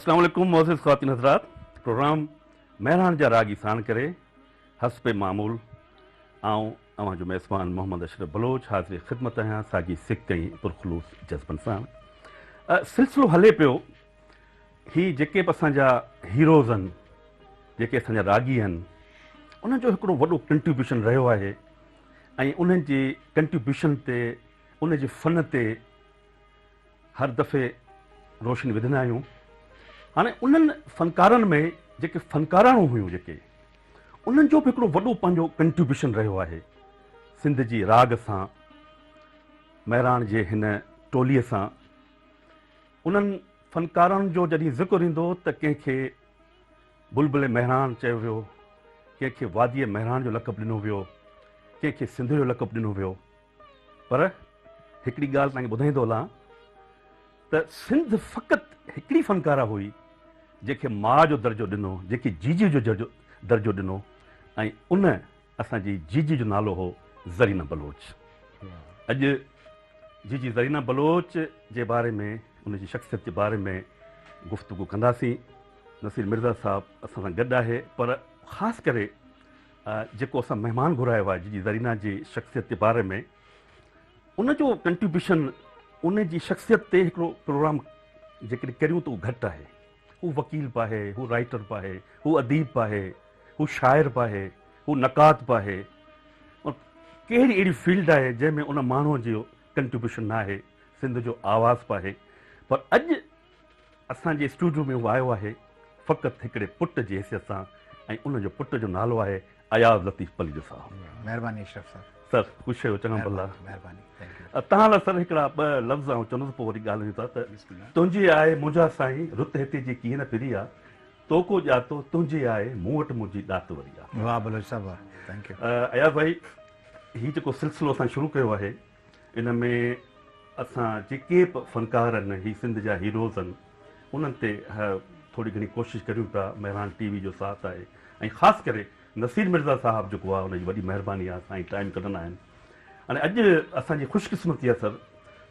अस्सलाम वालेकुम मोअज़्ज़िज़ ख़वातीन हज़रात। प्रोग्राम महरान जा राग ईसान करे हस्बे मामूल आऊं अवां जो मेज़बान मोहम्मद अशरफ बलोच हाज़िर ख़िदमत आहियां साॻी सिक ऐं पुरख़ुलूस जज़्बनि सां। सिलसिलो हले पियो ही जेके बि असांजा हीरोज़ आहिनि, जेके असांजा रागी आहिनि, उन्हनि जो हिकिड़ो वॾो कंट्रीब्यूशन रहियो आहे ऐं उन्हनि जी कंट्रीब्यूशन ते, उन जे फ़न ते हर दफ़े रोशनी विझंदा आहियूं। हाणे उन्हनि फ़नकारनि में जेके फ़नकाराणूं हुयूं, जेके उन्हनि जो बि हिकिड़ो वॾो पंहिंजो कंट्रीब्यूशन रहियो आहे सिंध जी राग सां, महरान जे हिन टोलीअ सां। उन्हनि फ़नकारनि जो जॾहिं ज़िक्र ईंदो त कंहिंखे बुलबुल महरान चयो वियो, कंहिंखे वादीअ महरान जो लक़ब ॾिनो वियो, कंहिंखे सिंध जो लक़ब ॾिनो वियो। पर हिकिड़ी ॻाल्हि तव्हांखे ॿुधाईंदो हलां त सिंध फ़क़ति हिकिड़ी फ़नकारा हुई जंहिंखे माउ जो दर्जो ॾिनो, जेके जीजी जो दर्जो ॾिनो, ऐं उन असांजी जीजी जो नालो हो ज़रीना बलोच। अॼु जीजी ज़रीना बलोच जे बारे में, उनजी शख़्सियत जे बारे में गुफ़्तगू कंदासीं। नसीर मिर्ज़ा साहब असां सां गॾु आहे, पर ख़ासि करे जेको असां महिमान घुरायो आहे जीजी ज़रीना जी शख़्सियत जे बारे में, उनजो कंट्रीब्यूशन, उन जी शख़्सियत ते हिकिड़ो प्रोग्राम जेकॾहिं करियूं त उहो घटि आहे। हू वकील बि आहे, हू राइटर बि आहे, हू अदीब बि आहे, हू शाइर बि आहे, हू नक़ाद बि आहे। कहिड़ी अहिड़ी फील्ड आहे जंहिंमें उन माण्हूअ जो कंट्रीब्यूशन न आहे, सिंध जो आवाज़ बि आहे। पर अॼु असांजे स्टूडियो में उहो आयो आहे फ़क़ति हिकिड़े पुट जी हैसियत सां, ऐं उनजो पुट जो नालो आहे अयाज़ लतीफ़ पलीजो साहब। महिरबानी अशरफ साहब। सर ख़ुशि आहियो, चङा भला। महिरबानी। तव्हां लाइ सर हिकिड़ा ॿ लफ़्ज़ आऊं चवंदुसि, पोइ वरी ॻाल्हायूं था। त तुंहिंजी आहे मुंहिंजा साईं रुत हिते जी कीअं न फिरी आहे, तोको ॼातो तुंहिंजी आहे मूं वटि मुंहिंजी ॾात वरी आहे। वाह बलोच साहब, वाह, थैंक यू। अयाज़ भाई, हीउ जेको सिलसिलो असां शुरू कयो आहे, इन में असां जेके बि फ़नकार आहिनि, ही सिंध जा हीरोज़ आहिनि, उन्हनि ते थोरी घणी कोशिशि करियूं था। महरान टीवी जो साथ आहे, ऐं ख़ासि करे नसीर मिर्ज़ा साहब जेको आहे, उनजी वॾी महिरबानी आहे, साईं टाइम कढंदा आहिनि। हाणे अॼु असांजी ख़ुशकिस्मती आहे सर,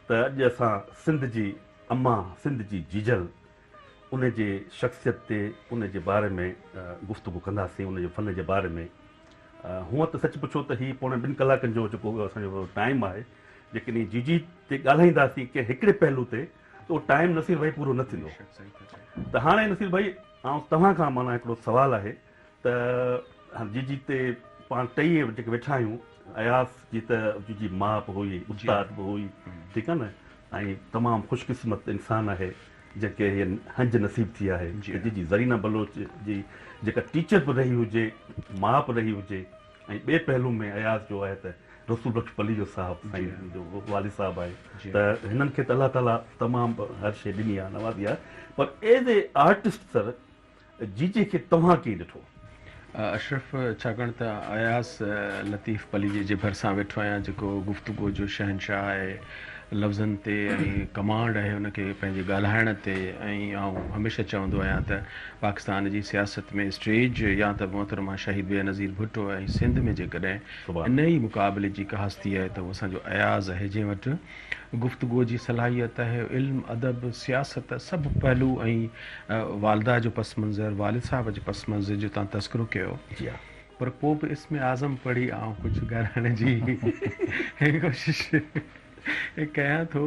त अॼु असां सिंध जी अम्मा, सिंध जी जीजल, उन जे शख़्सियत ते, उन जे बारे में गुफ़्तगू कंदासीं, उन जे फ़न जे बारे में। हूअं त सच पुछो त हीउ पौणे 2 कलाकनि जो जेको असांजो टाइम आहे, जेकॾहिं जीजी ते ॻाल्हाईंदासीं के हिकिड़े पहलू ते, त उहो टाइम नसीर भाई पूरो न थींदो। त हाणे नसीर भाई, ऐं तव्हां खां माना हिकिड़ो सुवालु आहे त जीजी ते पाण टई जेके वेठा आहियूं, अयाज़ जी त जी माउ बि हुई, उस्ताद बि हुई, ठीकु आहे न, ऐं तमामु ख़ुशकिस्मत इंसानु आहे जंहिंखे हीअ हंज नसीब थी आहे। जीजी ज़रीना बलोच जी जेका टीचर बि रही हुजे, माउ बि रही हुजे, ऐं ॿिए पहलू में अयाज़ जो आहे त रसूल बख़्श पलीजो साहिबु, साईं जो वालिद साहिबु आहे। त हिननि खे त अलाह ताला तमामु हर शइ ॾिनी आहे, नवाज़ी आहे। पर एज़ ए आर्टिस्ट सर, जीजी खे तव्हां कीअं ॾिठो? अशरफ, छाकाणि त अयाज़ लतीफ़ पलीजे जे भरिसां वेठो आहियां, जेको गुफ़्तगू जो शहनशाह आहे, लफ़्ज़नि ते ऐं कमांड आहे उनखे पंहिंजे ॻाल्हाइण ते। ऐं आउं हमेशह चवंदो आहियां त पाकिस्तान जी सियासत में स्टेज या त मोहतरमा शहीद बेनज़ीर भुट्टो ऐं सिंध में जेकॾहिं इन ई मुक़ाबले जी का हस्ती आहे त उहो असांजो अयाज़ आहे, जंहिं वटि गुफ़्तगूअ जी सलाहियत आहे, इल्मु अदब सियासत सभु पहलू, ऐं वालदा जो पस मंज़र, वालिद साहब जे पस मंज़र जो तव्हां तस्करो कयो। पर पोइ बि इस्म आज़म पढ़ी ऐं कुझु ॻाल्हाइण जी कोशिशि कयां थो।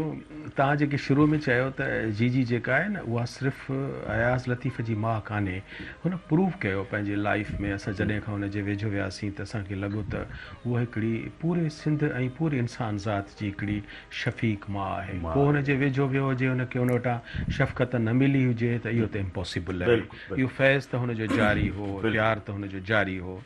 तव्हां जेके शुरू में चयो त जीजी जेका आहे न, उहा सिर्फ़ु अयाज़ लतीफ़ जी माउ कान्हे, हुन प्रूव कयो पंहिंजे लाइफ में। असां जॾहिं खां हुनजे वेझो वियासीं त असांखे लॻो त उहा हिकिड़ी पूरे सिंध ऐं पूरे इंसान ज़ात जी हिकिड़ी शफ़ीक माउ आहे। को हुनजे वेझो वियो हुजे, हुनखे हुन वटां शफ़क़त न मिली हुजे, त इहो त इम्पॉसिबल आहे। इहो फैज़ त हुनजो जारी हो, प्यार त हुनजो जारी हो।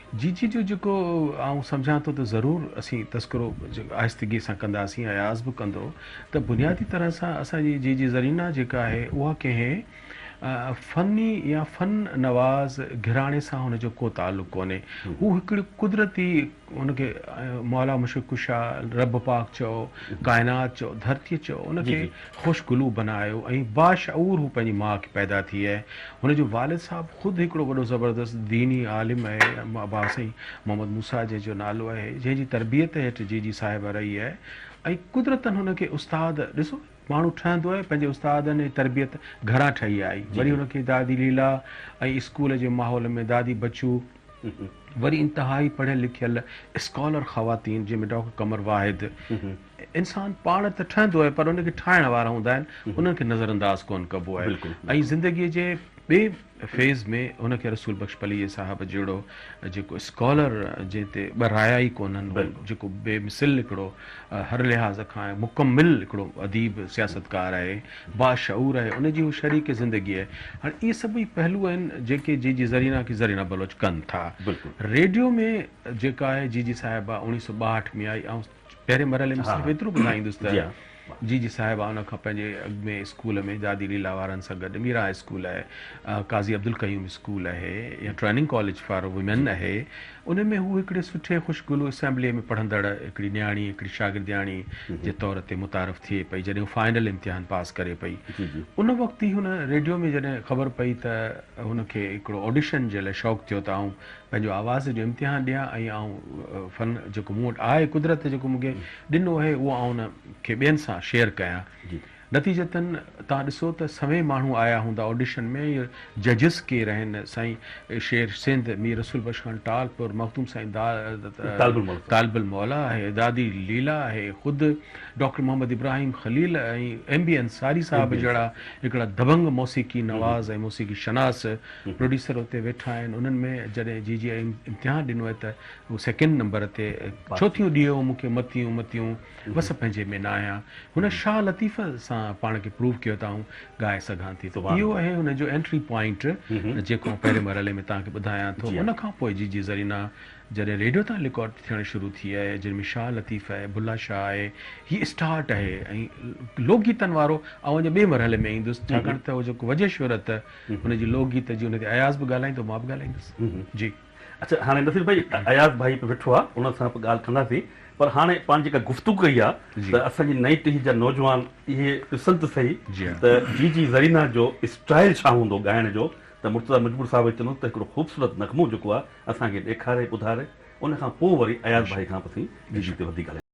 जीजी जो जेको आउं सम्झां थो त ज़रूरु असीं तस्करो आहिस्तगी सां कंदासीं, अयाज़ बि कंदो, त बुनियादी तरह सां असांजी जीजी ज़रीना जेका आहे, उहा कंहिं फ़नी या फ़न नवाज़ घराणे सां हुनजो को ताल्लुक़ कोन्हे। हू हिकिड़ी कुदरती, हुनखे मौला मुशिक कुशा, रब पाक चओ, काइनात चओ, धरती चओ, उनखे ख़ुशगुलू बनायो, ऐं बाशऊर हू पंहिंजी माउ खे पैदा थी आहे। हुनजो वालिद साहबु ख़ुदि हिकिड़ो वॾो ज़बरदस्त दीनी आलिम आहे, बाबा साईं मोहम्मद मूसा जंहिंजो नालो आहे, जंहिंजी तरबियत हेठि जीजी साहिबा रही आहे। ऐं कुदरतन हुनखे उस्ताद, ॾिसो माण्हू ठहंदो आहे पंहिंजे उस्तादनि जी तरबियत घरां ठही आई, वरी हुनखे दादी लीला ऐं स्कूल जे माहौल में दादी बचू, वरी इंतहाई पढ़ियल लिखियल स्कॉलर ख़वातीन जंहिंमें डॉक्टर कमर वाहिद। इंसान पाण त ठहंदो आहे पर उनखे ठाहिण वारा हूंदा आहिनि, उन्हनि खे नज़रअंदाज़ कोन कबो आहे। ऐं ज़िंदगीअ जे ॿिए फेज़ में उनखे रसूल बख्श पली साहब जहिड़ो जेको स्कॉलर जंहिं ते ॿ राया ई कोन्हनि, जेको बेमिसिल हिकिड़ो हर लिहाज़ खां मुकमिल हिकिड़ो अदीब सियासतकार आहे, बाशऊर आहे, उनजी हू शरीक ज़िंदगी आहे। हाणे इहे सभई पहलू आहिनि जेके जी ज़रीना की ज़रीना बलोच कनि था। रेडियो में जेका आहे जी साहिबा 1962 में आई, ऐं पहिरें मरहले में सिर्फ़ु एतिरो ॿुधाईंदुसि त जी साहिबा उन खां पंहिंजे अॻु में स्कूल में दादी लीला वारनि सां गॾु मीरा स्कूल आहे, काज़ी अब्दुल कयूम स्कूल आहे, या ट्रेनिंग कॉलेज फॉर वुमेन आहे, उन में हू हिकिड़े सुठे ख़ुशगुलू असेंबलीअ में पढ़ंदड़ हिकिड़ी न्याणी, हिकिड़ी शागिर्दियाणी जे तौर ते मुतारफ़ थिए पई जॾहिं फाइनल इम्तिहान पास करे पई। उन वक़्तु ई हुन रेडियो में जॾहिं ख़बर पई त हुनखे हिकिड़ो ऑडिशन जे लाइ शौक़ु थियो त आउं पंहिंजो आवाज़ जो इम्तिहान ॾियां ऐं आउं फ़न जेको मूं वटि आहे कुदरत जेको मूंखे ॾिनो आहे उहो आउं उनखे ॿियनि सां शेयर कयां। नतीजतन तव्हां ॾिसो त सभई माण्हू आया हूंदा ऑडिशन में, इहे जजिस केरु आहिनि, साईं शेर सिंध मीर रसूल बख्श खान टालपुर, मखदूम साईं तालबुल मौला आहे, दादी लीला आहे, ख़ुदि डॉक्टर मोहम्मद इब्राहिम ख़लील ऐं MB अंसारी साहब जहिड़ा हिकिड़ा दबंग मौसीक़ी नवाज़ ऐं मौसीक़ी शनास प्रोड्यूसर हुते वेठा आहिनि। उन्हनि में जॾहिं जी इम्तिहान ॾिनो आहे त उहो 2nd नंबर ते छो थियूं ॾियो मूंखे मतियूं मतियूं बसि पंहिंजे में न आहियां, हुन शाह लतीफ़ सां पाण खे प्रूव कयो त आउं ॻाए सघां थी। त इहो आहे हुनजो एंट्री पॉइंट जेको पहिरें मरहले में तव्हांखे ॿुधायां थो। उन खां पोइ जी ज़रीना जॾहिं रेडियो तां रिकॉर्ड थियणु शुरू थी आहे, जंहिंमें शाह लतीफ़ आहे, बुल्ला शाह आहे, हीअ स्टार्ट आहे। ऐं लोकगीतनि वारो ऐं अञा ॿिए मरहले में ईंदुसि, छाकाणि त उहो जेको वजे शोहरत हुनजी लोकगीत जी, हुन ते अयाज़ बि ॻाल्हाईंदो, मां बि ॻाल्हाईंदुसि। जी अच्छा, हाणे नसीर भाई अयाज़ भाई बि वेठो आहे, उन सां बि ॻाल्हि कंदासीं, पर हाणे पाण जेका गुफ़्तगू कई आहे त असांजी नई पीढ़ी जा नौजवान इहे ॾिसनि त सही त जी ज़रीना जो स्टाइल छा हूंदो ॻाइण जो, त मुर्तज़ा मजबूर साहिब चवनि त हिकिड़ो ख़ूबसूरत नग़मो जेको आहे असांखे ॾेखारे ॿुधारे, उन खां पोइ वरी अयाज़ भाई खां असीं जी ते वधीक ॻाल्हायूं।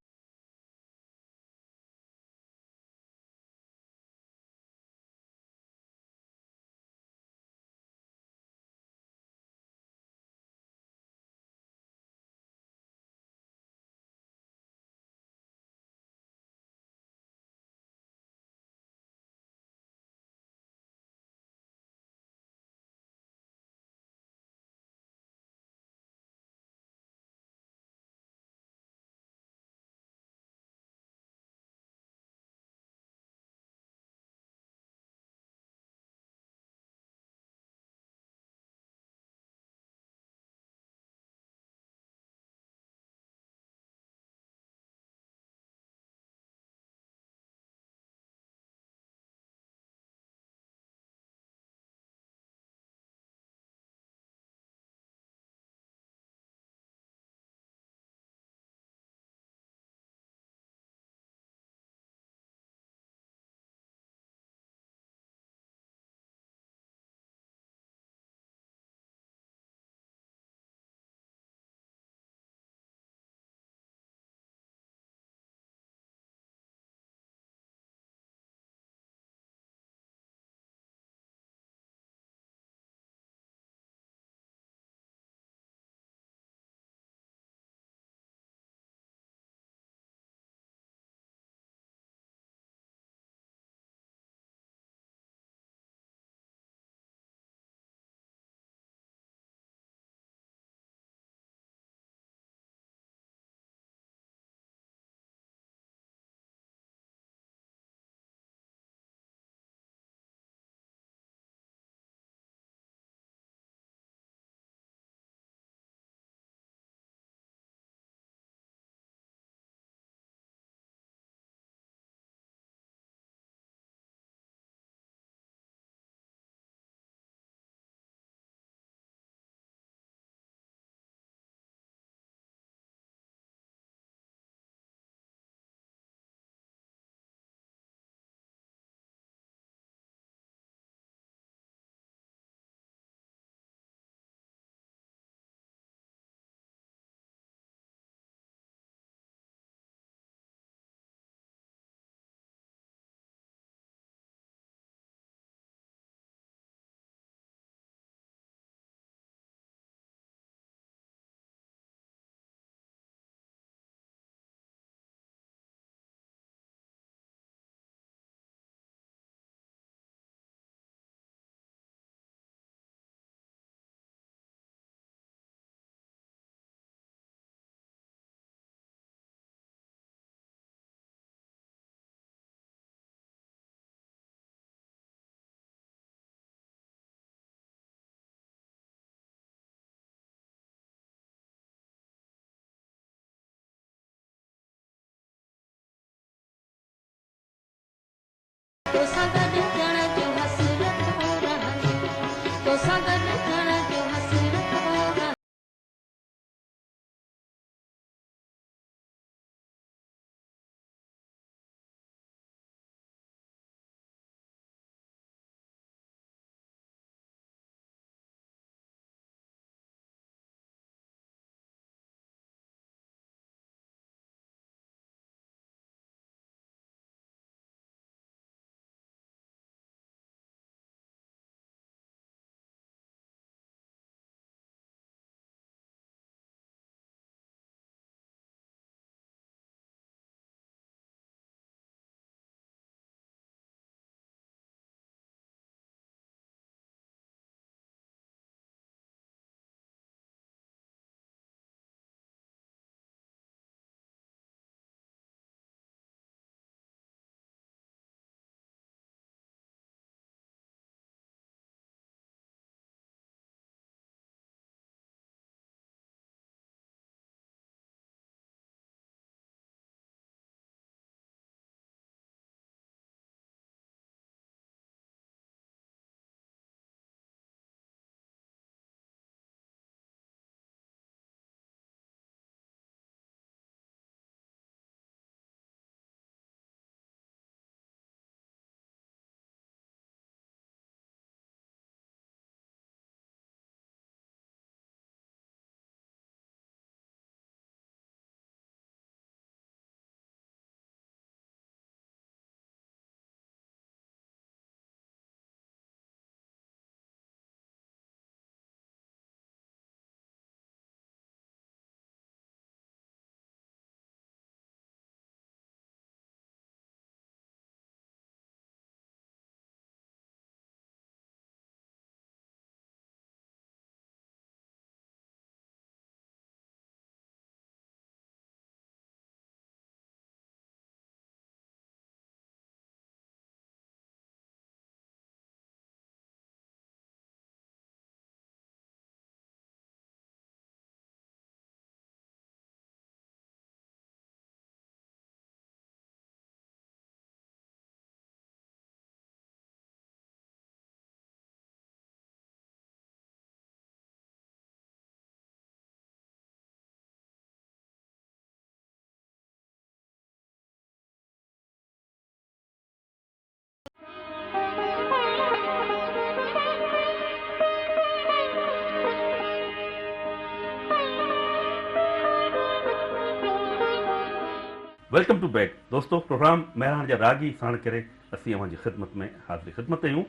वेलकम टू बैक दोस्तों प्रोग्राम महिराण जा रागी साण करे असीं अवांजी ख़िदमत में हाज़िरी ख़िदमत आहियूं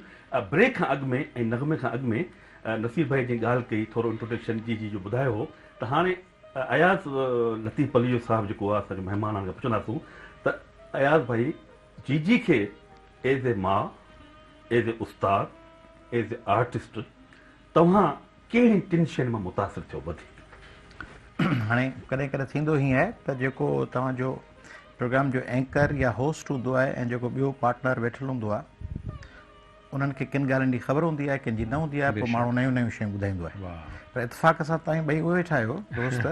ब्रेक खां अॻु में ऐं नगमे खां अॻु में नसीर भाई जी ॻाल्हि कई थोरो इंट्रोडक्शन जी जो ॿुधायो हो त हाणे अयाज़ लतीफ़ पलीयो साहिबु जेको आहे असांजो महिमान खां पुछंदासूं त अयाज़ भाई जी खे एज़ ए मां as a Ustad as a artist तव्हां कहिड़ी टिनि शयुनि मां मुतासिर थियो वधीक? हाणे कॾहिं कॾहिं थींदो ई आहे त जेको तव्हांजो प्रोग्राम जो एंकर या होस्ट हूंदो आहे ऐं जेको ॿियो पार्टनर वेठल हूंदो आहे उन्हनि खे किन ॻाल्हियुनि जी ख़बर हूंदी आहे किन जी न हूंदी आहे पोइ माण्हू नयूं नयूं शयूं ॿुधाईंदो आहे पर इतफ़ाक़ सां तव्हां ॿई उहे वेठा आहियो दोस्त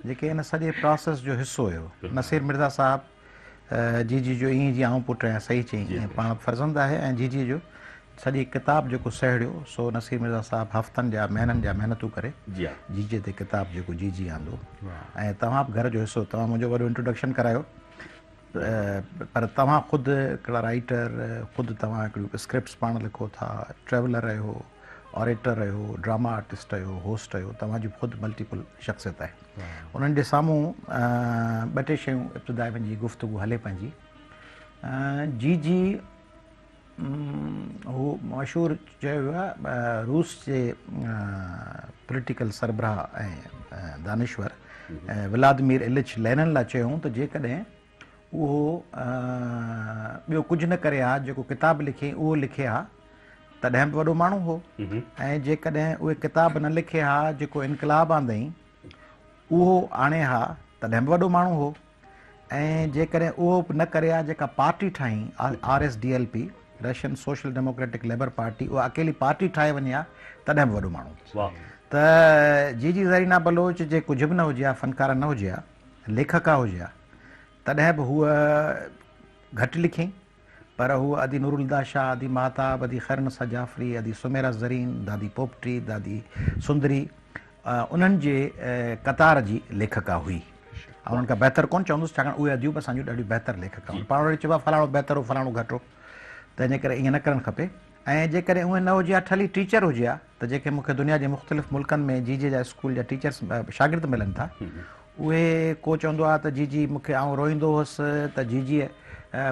जेके हिन सॼे प्रोसेस जो हिसो हुयो। नसीर मिर्ज़ा साहिबु जी जो ईअं जीअं आऊं पुटु आहियां सही चई ईअं पाण फर्ज़ंद आहे ऐं जी जो सॼी किताब जेको सहेड़ियो सो नसीर मिर्ज़ा साहिबु हफ़्तनि जा महीननि जा महिनतूं करे जी ते किताब जेको जी आंदो ऐं तव्हां बि घर जो हिसो तव्हां मुंहिंजो वॾो इंट्रोडक्शन करायो पर तव्हां ख़ुदि हिकिड़ा राइटर ख़ुदि तव्हां हिकिड़ियूं स्क्रिप्ट्स पाण लिखो था ट्रेवलर रहियो ऑरेटर रहियो ड्रामा आर्टिस्ट रहियो होस्ट रहियो तव्हांजी ख़ुदि मल्टीपल शख़्सियत आहे। उन्हनि जे साम्हूं ॿ टे शयूं इब्तिदाई पंहिंजी गुफ़्तगू हले पंहिंजी जी हू मशहूरु चयो वियो आहे रूस जे पॉलिटिकल सरबराह ऐं दानिश्वर व्लादिमीर इलिच लेनिन लाइ चयूं त जेकॾहिं उहो ॿियो कुझु न करे हा जेको किताब लिखे उहो लिखे हा तॾहिं बि वॾो माण्हू हो ऐं जेकॾहिं उहे किताब न लिखे हा जेको इनकलाब आंदई उहो आणे हा तॾहिं बि वॾो माण्हू हो ऐं जेकॾहिं उहो न करे हा जेका पार्टी ठाही RSDLP Russian social democratic labour party उहा अकेली पार्टी ठाहे वञे हा तॾहिं बि वॾो माण्हू त जी ज़रीना बलोच जे कुझु बि न हुजे हा फ़नकार न हुजे हा लेखका हुजे हा तॾहिं बि हूअ घटि लिखियईं पर हूअ अदी नूरुल्दा शाह अदी महताब अदी खैरनसा जाफ़री अदी सुमेरा ज़रीन दादी पोपटी दादी सुंदरी उन्हनि जे क़तार जी लेखका हुई ऐं उन्हनि खां बहितर कोन चवंदुसि छाकाणि उहे अदियूं बि असांजूं ॾाढियूं बहितर लेखका हुयूं पाण वरी चइबो आहे फलाणो बहितर हो फलाणो घटि हो त इन करे ईअं न करणु खपे ऐं जेकॾहिं उहे न हुजे हा ख़ाली टीचर हुजे हा त जेके मूंखे दुनिया जे मुख़्तलिफ़ मुल्कनि में जी जा स्कूल जा टीचर्स शागिर्द मिलनि था उहे को चवंदो आहे त जी मूंखे आउं रोईंदो हुउसि त जी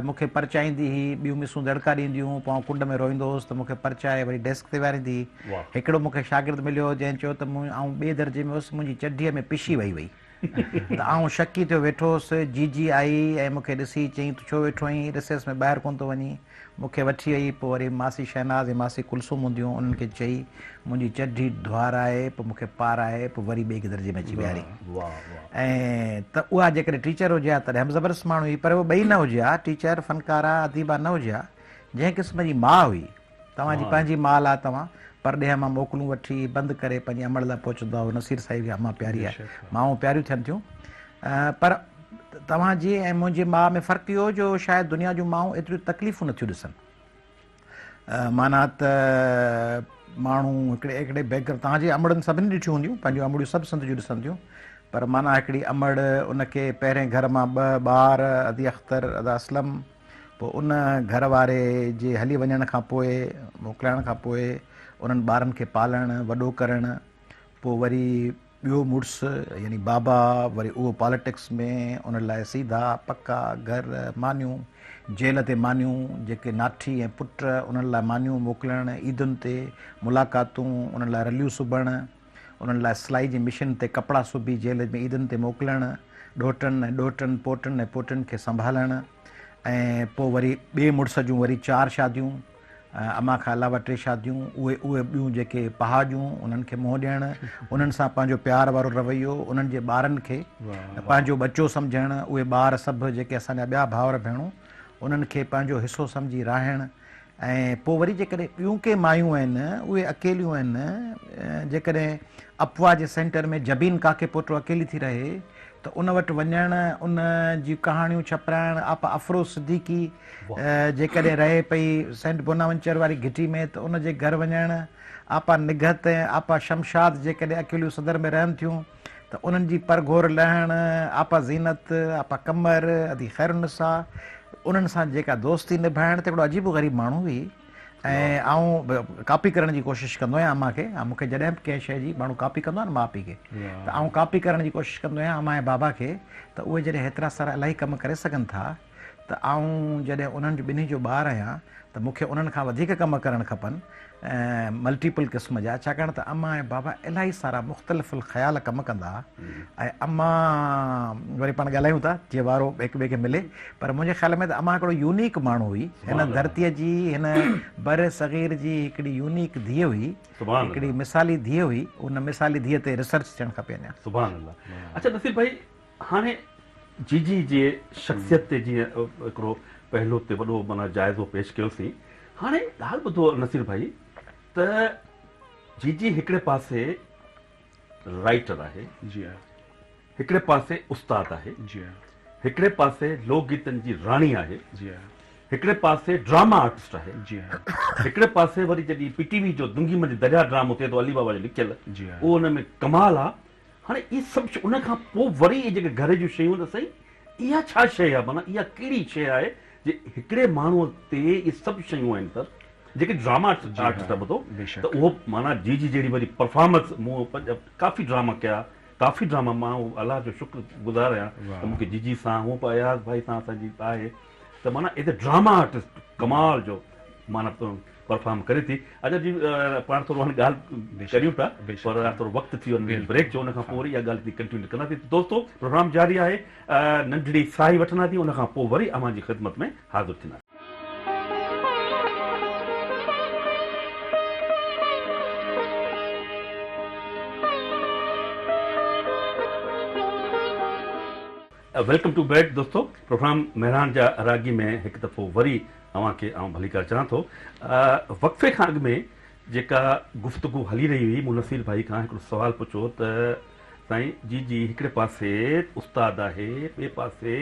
मूंखे परचाईंदी हुई ॿियूं मिसूं दड़का ॾींदियूं पोइ कुंड में रोईंदो हुउसि त मूंखे परचाए वरी डेस्क ते विहारींदी हुई। हिकिड़ो मूंखे शागिर्द मिलियो जंहिं चयो त आउं ॿिए दर्जे में हुउसि मुंहिंजी चढीअ में पिशी वई त आउं शकी थियो वेठो हुउसि जी आई ऐं मूंखे ॾिसी चई तूं छो वेठो आहीं रिसेस में ॿाहिरि कोन थो वञी मूंखे वठी वई पोइ वरी मासी शहनाज़ ऐं मासी कुलसूम हूंदियूं उन्हनि खे चई मुंहिंजी चढी धुआराए पोइ मूंखे पाराए पोइ वरी ॿिए दर्जे में अची विहारी ऐं त उहा जेकॾहिं टीचर हुजे हा तॾहिं बि ज़बरदस्त माण्हू हुई पर उहो ॿई न हुजे हा टीचर फ़नकारा अदीबा न हुजे हा जंहिं क़िस्म जी माउ हुई तव्हांजी पंहिंजी माल आहे तव्हां परॾेह मां मोकलूं वठी बंदि करे पंहिंजी अमड़ लाइ पहुचंदा हुओ नसीर साहिब जी अम्मा प्यारी आहे माऊं प्यारियूं थियनि थियूं पर तव्हांजी ऐं मुंहिंजी माउ में फ़र्क़ु इहो जो शायदि दुनिया जूं माऊं एतिरियूं तकलीफ़ूं नथियूं ॾिसनि माना त माण्हू हिकिड़े बैकग्राउंड तव्हांजी अमड़नि सभिनी ॾिठियूं हूंदियूं पंहिंजूं अमड़ियूं सभु संद जूं ॾिसनि थियूं पर माना हिकिड़ी अमड़ उनखे पहिरें घर मां 2 ॿार अदी अख़्तर अदा असलम पोइ उन घर वारे जे हली वञण खां पोइ मोकिलाइण खां पोइ उन्हनि ॿारनि खे पालणु वॾो करणु पोइ वरी ॿियो मुड़ुसु यानी बाबा वरी उहो पॉलिटिक्स में उन लाइ सीधा पका घर मानियूं जेल ते मानियूं जेके नाठी ऐं पुट उन्हनि लाइ मानियूं मोकिलणु ईदुनि ते मुलाक़ातूं उन्हनि लाइ रलियूं सुबणु उन्हनि लाइ सिलाई जी मशीन ते कपिड़ा सुबी जेल में ईदुनि ते मोकिलणु ॾोटनि पोटनि ऐं पोटनि खे संभालणु ऐं पोइ वरी ॿिए मुड़ुस जूं वरी 4 शादियूं अम्मा खां अलावा 3 शादियूं उहे ॿियूं जेके पहाजूं उन्हनि खे मोह ॾियणु उन्हनि सां पंहिंजो प्यार वारो रवैयो उन्हनि जे ॿारनि खे पंहिंजो बचो सम्झणु उहे ॿार सभु जेके असांजा ॿिया भाउर भेणूं उन्हनि खे पंहिंजो हिसो सम्झी राहिणु ऐं पोइ वरी जेकॾहिं ॿियूं के मायूं आहिनि उहे अकेलियूं आहिनि जेकॾहिं अफवाह जे सेंटर में जबीन काके पोटो अकेली थी रहे त उन वटि वञणु उन जी कहाणियूं छपराइणु आपा अफरोज़ सिद्दीकी जेकॾहिं रहे पई सेंट बोनावेंचर वारी घिटी में त उन जे घर वञणु आपा निगहत ऐं आपा शमशाद जेकॾहिं अकेलियूं सदर में रहनि थियूं त उन्हनि जी परघोर लहणु आपा ज़ीनत आपा कमर अदी खैरुनिसा उन्हनि सां जेका दोस्ती निभाइणु त हिकिड़ो अजीबो ग़रीब माण्हू हुई ऐं आउं कॉपी करण जी कोशिशि कंदो आहियां अम्मा खे। ऐं मूंखे जॾहिं बि कंहिं शइ जी माण्हू कॉपी कंदो आहे न माउ पीउ खे, त आउं कॉपी करण जी कोशिशि कंदो आहियां अम्मा ऐं बाबा खे। त उहे जॾहिं हेतिरा सारा इलाही कम करे सघनि था, त आउं जॾहिं उन्हनि जो ॿिन्ही जो ॿारु आहियां, त मूंखे उन्हनि खां वधीक कम करणु खपनि, ऐं मल्टीपल क़िस्म जा। छाकाणि त अम्मा ऐं बाबा इलाही सारा मुख़्तलिफ़ ख़्याल कम कंदा। ऐं अम्मा वरी पाण ॻाल्हायूं था जीअं वारो हिक ॿिए खे मिले, पर मुंहिंजे ख़्याल में त अम्मा हिकिड़ो यूनिक माण्हू हुई। हिन धरतीअ जी, हिन बर सग़ीर जी हिकिड़ी यूनिक धीअ हुई, हिकिड़ी मिसाली धीअ हुई। उन मिसाली धीअ ते रिसर्च थियणु खपे अञा। सुभान अल्लाह। अच्छा नसीर भाई, हाणे जीजी जे शख़्सियत ते जीअं हिकिड़ो पहलू ते वॾो माना जाइज़ो पेश कयोसीं। हाणे ॻाल्हि ॿुधो नसीर भाई, त जीजी हिकिड़े पासे राइटर आहे, जी हा, हिकिड़े पासे उस्ताद आहे, जी हा, हिकिड़े पासे लोकगीतनि जी राणी आहे, जी हा, हिकिड़े पासे ड्रामा आर्टिस्ट आहे, जी हा, हिकिड़े पासे वरी जॾहिं पीटीवी जो दुंगी मंझि दरिया ड्रामो थिए थो अली बाबा जो लिखियल, जी हा, उहो हुन में कमाल आहे। हाणे इहे सभु उन खां पोइ वरी इहे जेके घर जूं शयूं त सही, इहा छा शइ आहे, माना इहा कहिड़ी शइ आहे जे हिकिड़े माण्हूअ ते इहे सभु शयूं आहिनि त जेके ड्रामा आर्टिस्ट आहे ॿुधो बेशक। त उहो माना जीजी जहिड़ी वरी परफॉर्मेंस मूं काफ़ी ड्रामा कया, काफ़ी ड्रामा। मां अलाह जो शुक्रगुज़ार आहियां त मूंखे जीजी सां हूअं पोइ अयाज़ भाई सां असांजी आहे, त माना एज ए ड्रामा आर्टिस्ट कमाल जो माना परफॉर्म करे थी। अच्छा जी, पाण थोरो हाणे ॻाल्हि करियूं था, पर थोरो वक़्तु थी वियो ब्रेक जो, उन खां पोइ वरी इहा ॻाल्हि कंटिन्यू कंदासीं। दोस्तो, प्रोग्राम जारी आहे, नंढड़ी साई वठंदासीं, उन खां पोइ वरी अव्हां जी ख़िदमत में हाज़िर थींदासीं। वेलकम टू बैक दोस्तों। प्रोग्राम मेहरान जा रागी में हिकु दफ़ो वरी अव्हांखे आउं भली कर चवां थो। वक़्फ़े खां अॻु में जेका गुफ़्तगू हली रही हुई, मूं नसीर भाई खां हिकिड़ो सुवालु पुछो त साईं जीजी हिकिड़े पासे उस्ताद आहे, ॿिए पासे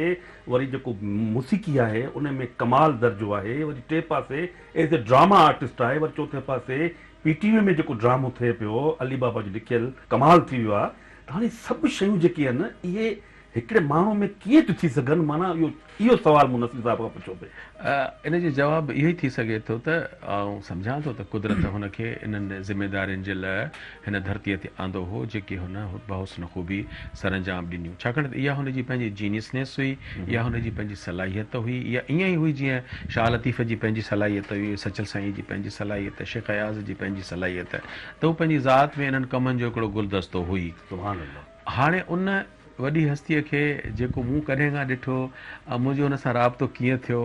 वरी जेको मूसीक़ी आहे उन में कमाल दर्जो आहे, वरी टे पासे एज़ ए ड्रामा आर्टिस्ट आहे, वरी चौथे पासे पीटीवी में जेको ड्रामो थिए पियो अली बाबा जो लिखियल कमाल थी वियो आहे। त हाणे सभु शयूं जेके आहिनि इहे हिकिड़े माण्हू में कीअं थियूं थी सघनि, माना इहो सवाल मूं नसीर साहिब खां पुछो पिए। इन जो जवाबु इहो ई थी सघे थो त आउं सम्झां थो त कुदरत हुनखे इन्हनि ज़िमेदारियुनि जे लाइ हिन धरतीअ ते आंदो हो जेके हुन बहुस्न ख़ूबी सरंजाम ॾिनियूं। छाकाणि त इहा हुनजी पंहिंजी जीनियसनेस हुई, इहा हुनजी पंहिंजी सलाहियत हुई, इहा ईअं ई हुई जीअं शाह लतीफ़ जी पंहिंजी सलाहियत हुई, सचल साईं जी पंहिंजी सलाहियत, शेख अयाज़ जी पंहिंजी सलाहियत, त हू पंहिंजी ज़ात में इन्हनि कमनि जो हिकिड़ो गुलदस्तो हुई। सुभान अल्लाह। हाणे उन वॾी हस्तीअ खे जेको मूं कॾहिं खां ॾिठो, मुंहिंजो हुन सां राब्तो कीअं थियो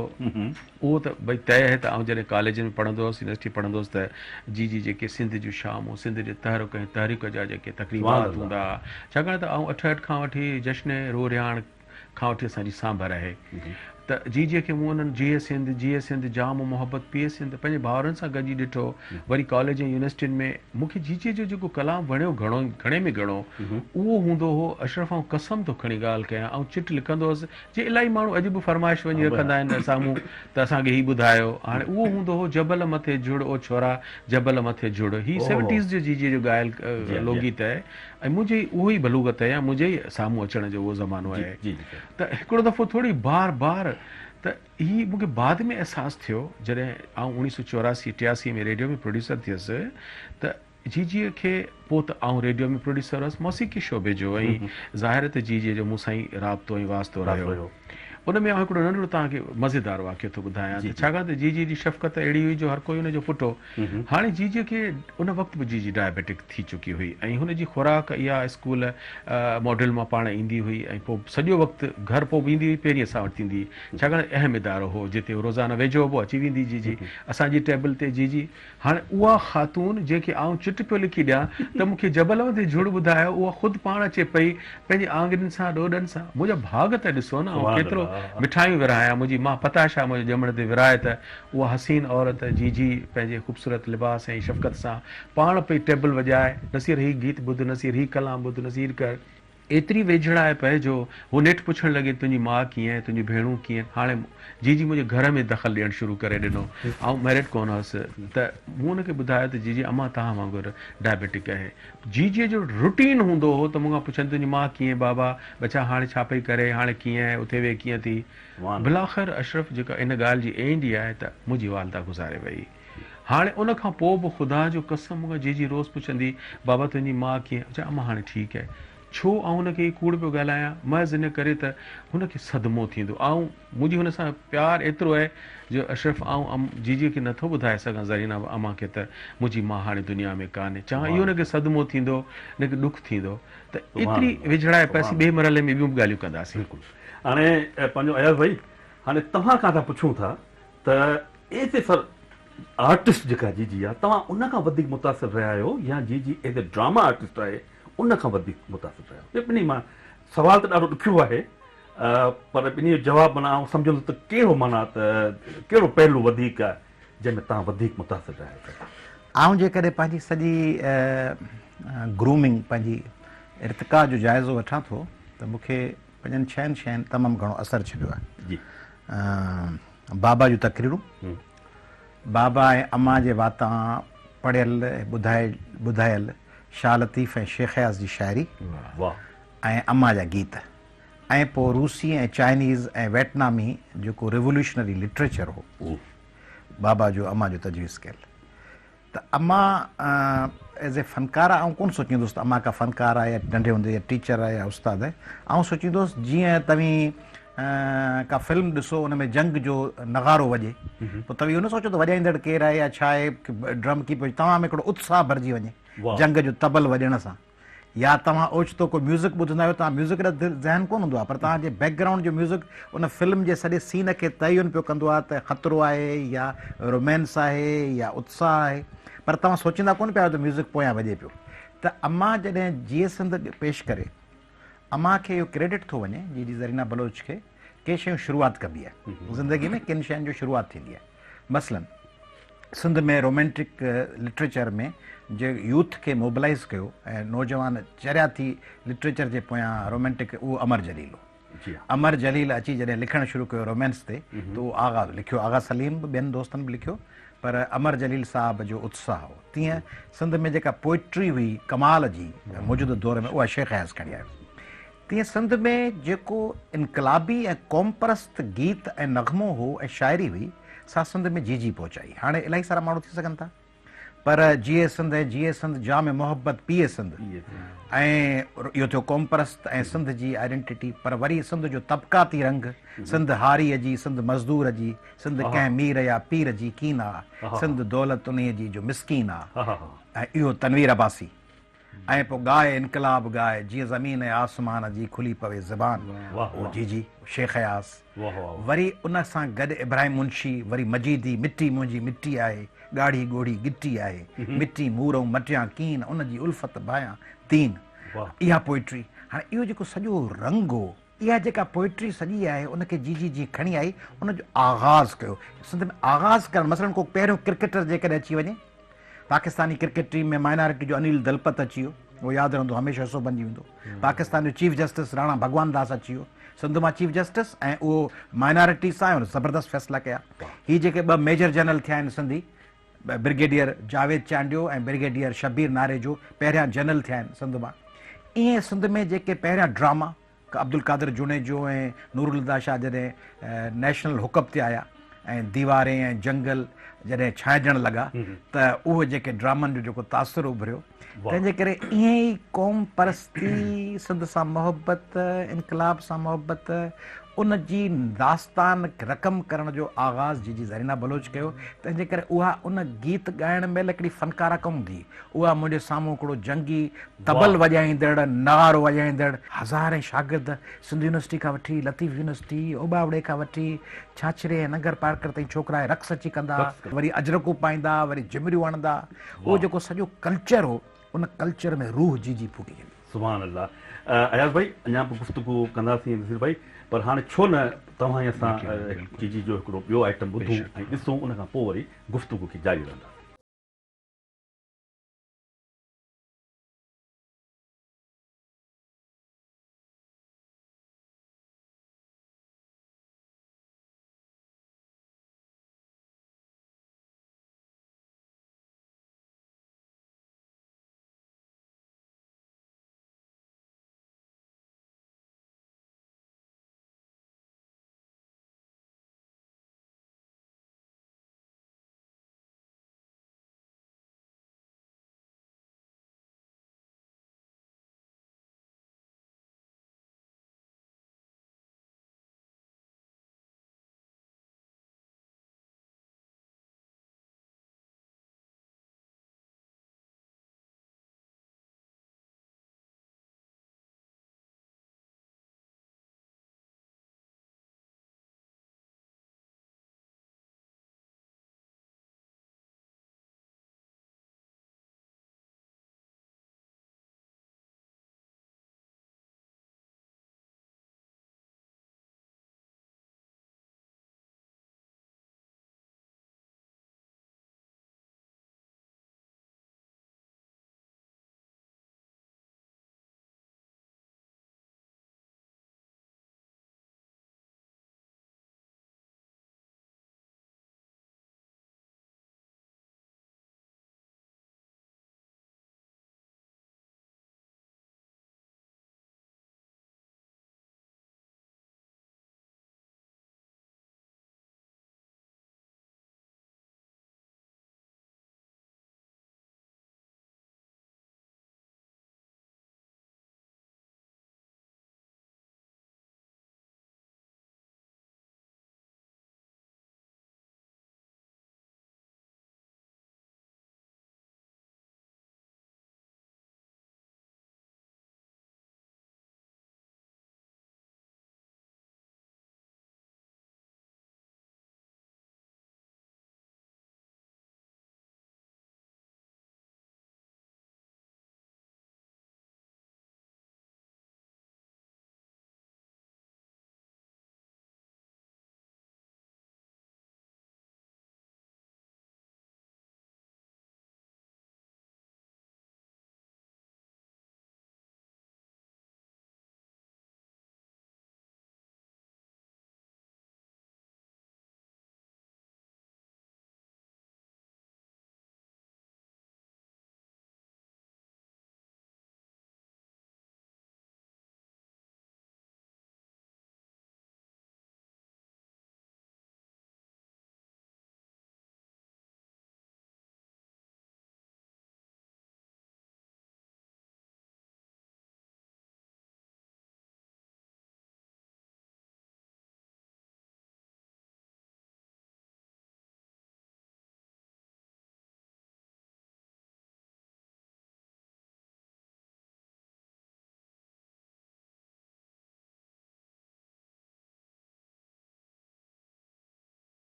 उहो त भई तय आहे। त आउं जॾहिं कॉलेज में पढ़ंदो हुउसि, यूनिवर्सिटी पढ़ंदो हुउसि, त जीजी जेके सिंध जूं शामूं, सिंध जे तहरुक ऐं तहरीक जा जेके तक़रीबात हूंदा, छाकाणि त आउं 68 खां वठी जश्न रोरियाण खां वठी असांजी सांभर आहे, त जीजीअ खे मूं उन्हनि जीए सिंध जाम मोहबत पीए सिंध पंहिंजे भाउरनि सां गॾु ॾिठो। वरी कॉलेज ऐं यूनिवर्सिटियुनि में मूंखे जीजीअ जो जेको कलाम वणियो घणे में घणो उहो हूंदो हो। अशरफ आउं कसम थो खणी ॻाल्हि कयां, ऐं चिट लिखंदो हुउसि, जे इलाही माण्हू अॼु बि फरमाइश वञी रखंदा आहिनि साम्हूं त असांखे हीउ ॿुधायो। हाणे उहो हूंदो हो जबल मथे जुड़ ओ छोरा जबल मथे जुड़, ही 70s जो जीजीअ जो ॻायल लोकगीत आहे, ऐं मुंहिंजी उहो ई बलूगत आहे, मुंहिंजे ई साम्हूं अचण जो उहो ज़मानो आहे। त हिकिड़ो दफ़ो थोरी बार बार त ही मूंखे बाद में अहसासु थियो जॾहिं आउं 1984-83 में रेडियो में प्रोड्यूसर थियुसि, त जीजीअ खे पोइ त आउं रेडियो में प्रोड्यूसर हुअसि मौसीक़ी शोबे जो, ऐं ज़ाहिर त जीजीअ जो मूंसां ई राब्तो ऐं वास्तो रहियो। उन में आउं हिकिड़ो नंढिड़ो तव्हांखे मज़ेदार वाक़ियो थो ॿुधायां, छाकाणि त जीजी जी शफ़क़त अहिड़ी हुई जो हर कोई हुनजो पुटु। हाणे जीजीअ खे उन वक़्तु बि जीजी डायबिटिक थी चुकी हुई, ऐं हुनजी खुराक इहा स्कूल मॉडल मां पाण ईंदी हुई, ऐं पोइ सॼो वक़्तु घर पोइ बि ईंदी हुई, पहिरीं असां वटि थींदी हुई, छाकाणि अहम इदारो हो जिते रोज़ाना वेझो बि अची वेंदी जीजी असांजी टेबल ते जीजी। हाणे उहा ख़ातून जंहिंखे आउं चिट पियो लिखी ॾियां त मूंखे जबल मथे जुड़ ॿुधायो, उहा ख़ुदि पाण अचे पई पंहिंजे आंगड़ियुनि सां ॾोॾनि सां। मुंहिंजा भाग त ॾिसो न, ऐं केतिरो मिठाइयूं विरायां, मुंहिंजी मां पताशा मुंहिंजे ॼमण ते विराए, त उहा हसीन औरत जीजी पंहिंजे ख़ूबसूरत लिबास ऐं शफ़क़त सां पाण पई टेबल वॼाए, नसीर ही गीत ॿुध, नसीर ही कलाम ॿुध, नसीर कर। एतिरी वेझड़ाए पए जो हू नेठि पुछणु लॻे तुंहिंजी माउ कीअं, तुंहिंजी भेणूं कीअं। हाणे जीजी मुंहिंजे घर में दख़ल ॾियणु शुरू करे ॾिनो, ऐं मैरिड कोन हुअसि, त मूं हुनखे ॿुधायो त जीजी अम्मा तव्हां वांगुरु डायबिटिक आहे। जीजीअ जो रूटीन हूंदो हो त मूंखां पुछनि तुंहिंजी माउ कीअं, बाबा बचा हाणे छा पई करे, हाणे कीअं आहे, उते वे कीअं थी। बिलाख़िर अशरफ जेका इन ॻाल्हि जी एंड ई आहे त मुंहिंजी वालदा गुज़ारे वई। हाणे उन खां पोइ बि ख़ुदा जो कसम मूंखां जी रोज़ु पुछंदी बाबा तुंहिंजी माउ कीअं चयो अम्मा हाणे ठीकु आहे छो आउं हुनखे कूड़ पियो ॻाल्हायां महज़ इन करे त हुनखे सदमो थींदो ऐं मुंहिंजी हुन सां प्यारु एतिरो आहे जो अशरफ आउं जीजीअ खे नथो ॿुधाए सघां ज़रीना अम्मा खे त मुंहिंजी माउ हाणे दुनिया में कान्हे चवां इहो हुनखे सदमो थींदो हिनखे ॾुखु थींदो त एतिरी विझड़ाए पइसी ॿिए मरहले में ॿियूं ॻाल्हियूं कंदासीं बिल्कुलु हाणे पंहिंजो अयाज़ भाई हाणे तव्हां खां था पुछूं था त एज़ ए सर आर्टिस्ट जेका जीजी आहे तव्हां उन खां वधीक मुतासिर रहिया आहियो या जीजी एज़ ए ड्रामा आर्टिस्ट आहे उन खां वधीक मुतासिर रहिया आहियो ॿिन्ही मां सवाल त ॾाढो ॾुखियो आहे पर ॿिन्ही जो जवाबु माना आउं सम्झंदुसि त कहिड़ो माना त कहिड़ो पहलू वधीक आहे जंहिंमें तव्हां वधीक मुतासिर रहिया आहियो आउं जेकॾहिं पंहिंजी सॼी ग्रूमिंग पंहिंजी इर्तिका जो जाइज़ो वठां थो त मूंखे पंहिंजनि शयुनि तमामु घणो असरु छॾियो आहे जी बाबा जूं तकरीरूं बाबा ऐं अम्मा जे वातां पढ़ियल ऐं ॿुधायल शाह लतीफ़ ऐं शेख अयाज़ जी शाइरी वाह ऐं अम्मा जा गीत ऐं पोइ रूसी ऐं चाइनीज़ ऐं वियतनामी जेको रिवोल्यूशनरी लिटरेचर हो बाबा जो अम्मा जो तजवीज़ कयल त अम्मा एज़ ए फ़नकार आउं कोन सोचींदुसि त अम्मा का फ़नकार आहे या नंढे हूंदे या टीचर आहे या उस्ताद आहे आउं सोचींदुसि जीअं तव्हीं का फिल्म ॾिसो उन में जंग जो नगारो वॼे पोइ तव्हीं इहो न सोचो त वॼाईंदड़ केरु आहे या छा आहे ड्रम की पियो तव्हां में हिकिड़ो उत्साह भरिजी वञे जंग जो तबल वॼण सां या तव्हां ओचितो को म्यूज़िक ॿुधंदा आहियो तव्हां म्यूज़िक ॾाढो ज़हन कोन हूंदो आहे पर तव्हांजे बैकग्राउंड जो म्यूज़िक उन फिल्म जे सॼे सीन खे तयन पियो कंदो आहे त ख़तरो आहे या रोमेंस आहे या उत्साह आहे पर तव्हां सोचींदा कोन पिया त म्यूज़िक पोयां वॼे पियो त अम्मा जॾहिं जीअ सिंध पेश करे अम्मा खे इहो क्रेडिट थो वञे जी ज़रीना बलोच खे के शयूं शुरूआति कबी आहे ज़िंदगी में किन शयुनि जो शुरूआति थींदी आहे मसलन सिंध में रोमेंटिक लिटरेचर में जे यूथ खे मोबिलाइज़ कयो ऐं नौजवान चरिया थी लिटरेचर जे पोयां रोमेंटिक उहो अमर जलील हो अमर जलील अची जॾहिं लिखणु शुरू कयो रोमेंस ते त उहो आगा लिखियो आगा सलीम बि ॿियनि दोस्तनि बि लिखियो पर अमर जलील साहब जो उत्साह हो तीअं सिंध में जेका पोइट्री हुई कमाल जी मौजूदा दौर में उहा शेख अयाज़ खणी आयो तीअं सिंध में जेको इनकलाबी ऐं क़ौम परस्त गीत ऐं नग़मो हो ऐं शाइरी हुई सा सिंध में जी पहुचाई हाणे इलाही सारा माण्हू थी सघनि था पर जीए सिंध ऐं जीए सिंध जाम मोहब्बत पीए सिंध ऐं इहो थियो क़ौम परस्त ऐं सिंध जी आइडेंटिटी पर वरी सिंध जो तबक़ाती रंग सिंध हारीअ जी सिंध मज़दूर जी सिंध कंहिं मीर या पीर जी कीन आहे सिंध दौलत उन जी जो मिसकीन आहे ऐं इहो तनवीर अब्बासी ऐं पोइ ॻाए इनकलाब ॻाए जीअं ज़मीन ऐं आसमान जी खुली पवे ज़बान उहो जी शेख अयाज़ वरी उन सां गॾु इब्राहिम मुंशी वरी मजीदी मिटी मुंहिंजी मिटी आहे ॻाढ़ी ॻोढ़ी गिटी आहे मिटी मूरऊं मटियां कीन उन जी उल्फत भायां दीन इहा पोइट्री हाणे इहो जेको सॼो रंग हो इहा जेका पोइट्री सॼी आहे उनखे जी खणी आई उनजो आगाज़ कयो सिंध में आगाज़ करणु मसलन को पहिरियों क्रिकेटर जेकॾहिं अची वञे पाकिस्तानी क्रिकेट टीम में माइनॉरिटी जो अनिल दलपत अची वियो उहो यादि रहंदो हमेशह हिसो बणिजी वेंदो पाकिस्तान जो चीफ जस्टिस राणा भगवान दास अची वियो सिंध मां चीफ जस्टिस ऐं उहो माइनॉरिटी सां ज़बरदस्त फ़ैसिला कया ही जेके ॿ मेजर जनरल थिया आहिनि सिंधी ब्रिगेडियर जावेद चांडियो ऐं ब्रिगेडियर शबीर नारे जो पहिरियां जनरल थिया आहिनि सिंध मां ईअं सिंध में जेके पहिरियां ड्रामा अब्दुल कादिर जुनेजो ऐं नूरुल्दा शाह जॾहिं नेशनल हुकब ते आया ऐं दीवारें ऐं जंगल जॾहिं छांइजण लॻा त उहे जेके ड्रामनि जो जेको तासिर उभरियो तंहिंजे करे ईअं ई क़ौम परस्ती सिंध सां मोहबत इनकलाब सां मोहबत उन जी दास्तान रक़म करण जो आगाज़ जी ज़रीना बलोच कयो तंहिंजे करे उहा उन गीत ॻाइण महिल हिकिड़ी फ़नकारा कोन हूंदी उहा मुंहिंजे साम्हूं हिकिड़ो जंगी तबल वॼाईंदड़ नगारो वॼाईंदड़ हज़ारे शागिर्द सिंध यूनिवर्सिटी खां वठी लतीफ़ यूनिवर्सिटी ओबावड़े खां वठी छाछरे ऐं नगर पार्कर ताईं छोकिरा रक़्स अची कंदा वरी अजरकूं पाईंदा वरी जिमरियूं हणंदा उहो जेको सॼो कल्चर हो उन कल्चर में रूह जी फूटी वेंदी सुभान अल्लाह अयाज़ भाई अञा बि गुफ़्तगू कंदासीं नज़ीर भाई पर हाणे छो न तव्हां असां जी जो हिकिड़ो ॿियो आइटम ॿुधूं ऐं ॾिसूं उन खां पोइ वरी गुफ़्तगू खे जारी रहंदा